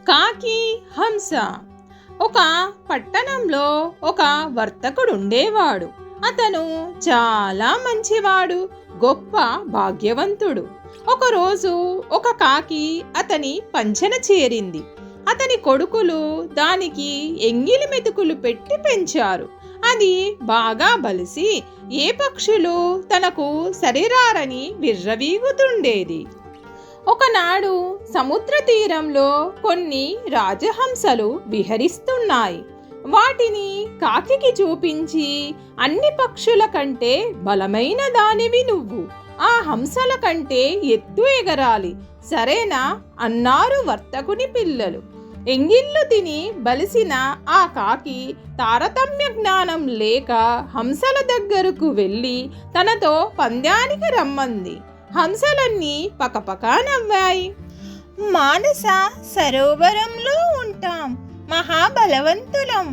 కాకి హంస. ఒక పట్టణంలో ఒక వర్తకుడు ఉండేవాడు. అతను చాలా మంచివాడు, గొప్ప భాగ్యవంతుడు. ఒకరోజు ఒక కాకి అతని పంచన చేరింది. అతని కొడుకులు దానికి ఎంగిలి మెతుకులు పెట్టి పెంచారు. అది బాగా బలిసి ఏ పక్షులు తనకు సరిరారని విర్రవీగుతుండేది. ఒకనాడు సముద్ర తీరంలో కొన్ని రాజహంసలు విహరిస్తున్నాయి. వాటిని కాకికి చూపించి, అన్ని పక్షుల కంటే బలమైన దానివి నువ్వు, ఆ హంసల కంటే ఎత్తు ఎగరాలి, సరేనా అన్నారు వర్తకుని పిల్లలు. ఎంగిళ్ళు తిని బలిసిన ఆ కాకి తారతమ్య జ్ఞానం లేక హంసల దగ్గరకు వెళ్ళి తనతో పందానికి రమ్మంది. హంసలన్నీ పకపకా నవ్వాయి. మానస సరోవరంలో ఉంటాం, మహాబలవంతులం.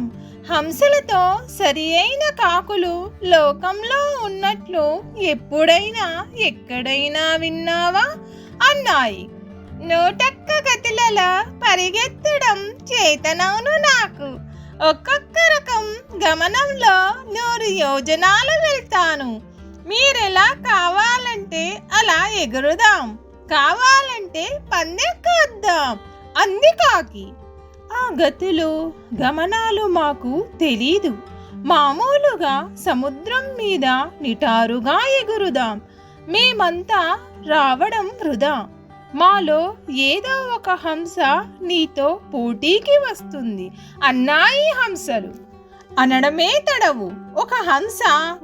హంసలతో సరి అయిన కాకులు లోకంలో ఉన్నట్లు ఎప్పుడైనా ఎక్కడైనా విన్నావా అన్నాయి. నోటక్క గతులలా పరిగెత్తడం చేతనవును నాకు. ఒక్కొక్క రకం గమనంలో 100 యోజనాలు వెళ్తాను. మీరెలా కావాలంటే అలా ఎగురుదాం, కావాలంటే పందెక్కొద్దాం అంది కాకి. ఆ గతులు గమనాలు మాకు తెలీదు. మామూలుగా సముద్రం మీద నిటారుగా ఎగురుదాం. మేమంతా రావడం వృధా. మాలో ఏదో ఒక హంస నీతో పోటీకి వస్తుంది అన్నాయి హంసలు. అనడమే తడవు, ఒక హంస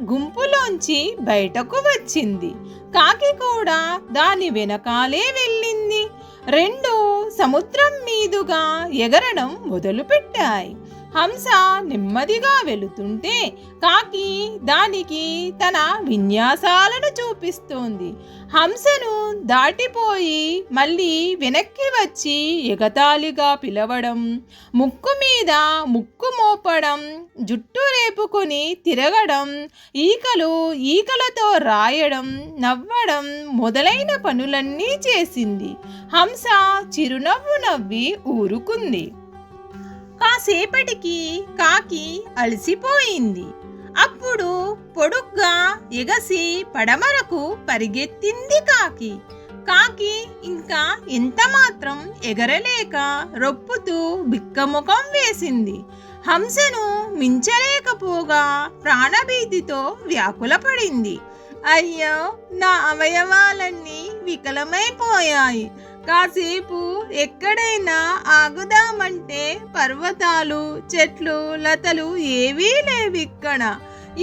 గుంపులోంచి బయటకు వచ్చింది. కాకి కూడా దాని వెనకాలే వెళ్ళింది. 2 సముద్రం మీదుగా ఎగరడం మొదలుపెట్టాయి. హంస నెమ్మదిగా వెళుతుంటే కాకి దానికి తన విన్యాసాలను చూపిస్తోంది. హంసను దాటిపోయి మళ్ళీ వెనక్కి వచ్చి ఎగతాళిగా పిలవడం, ముక్కు మీద ముక్కు మోపడం, జుట్టు రేపుకొని తిరగడం, ఈకలతో రాయడం, నవ్వడం మొదలైన పనులన్నీ చేసింది. హంస చిరునవ్వు నవ్వి ఊరుకుంది. కాసేపటికి కాకి అలసిపోయింది. అప్పుడు పొడుగ్గా ఎగసి పడమరకు పరిగెత్తింది కాకి. కాకి ఇంకా ఎంతమాత్రం ఎగరలేక రొప్పుతూ బిక్కముఖం వేసింది. హంసను మించలేకపోగా ప్రాణభీతితో వ్యాకులపడింది. అయ్యో, నా అవయవాలన్నీ వికలమైపోయాయి. కాసేపు ఎక్కడైనా ఆగుదామంటే పర్వతాలు, చెట్లు, లతలు ఏవీ లేవిక్కడ.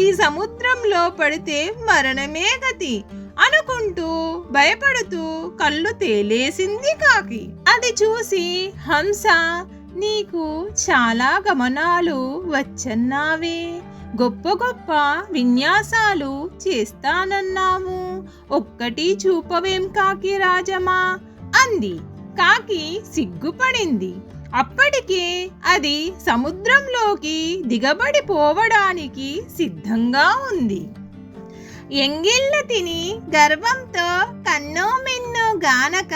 ఈ సముద్రంలో పడితే మరణమే గతి అనుకుంటూ భయపడుతూ కళ్ళు తేలేసింది కాకి. అది చూసి హంస, నీకు చాలా గమనాలు వచ్చన్నావే, గొప్ప గొప్ప విన్యాసాలు చేస్తానన్నావు, ఒక్కటి చూపవేం కాకి రాజమా అంది. కాకి సిగ్గుపడింది. అప్పటికే అది సముద్రంలోకి దిగబడిపోవడానికి సిద్ధంగా ఉంది. ఎంగిళ్ళు తిని గర్వంతో కన్నో మిన్నో గానక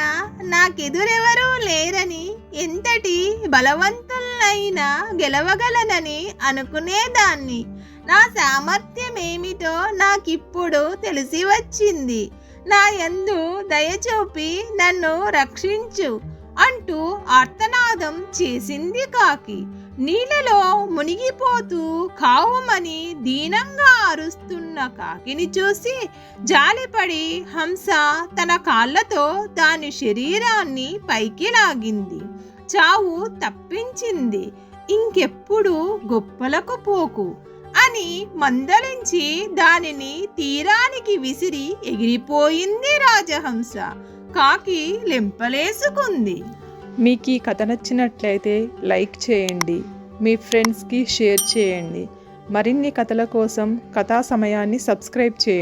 నాకెదురెవరూ లేరని, ఎంతటి బలవంతులైనా గెలవగలనని అనుకునేదాన్ని. నా సామర్థ్యమేమిటో నాకిప్పుడు తెలిసి వచ్చింది. నా యందు దయచూపి నన్ను రక్షించు అంటూ ఆర్తనాదం చేసింది కాకి. నీళ్ళలో మునిగిపోతూ కావుమని దీనంగా అరుస్తున్న కాకిని చూసి జాలిపడి హంస తన కాళ్ళతో దాని శరీరాన్ని పైకి లాగింది. చావు తప్పించింది. ఇంకెప్పుడు గొప్పలకు పోకు అని మందలించి దానిని తీరానికి విసిరి ఎగిరిపోయింది రాజహంస. కాకి లెంపలేసుకుంది. మీకు ఈ కథ నచ్చినట్లయితే లైక్ చేయండి, మీ ఫ్రెండ్స్కి షేర్ చేయండి. మరిన్ని కథల కోసం కథా సమయాన్ని సబ్స్క్రైబ్ చేయండి.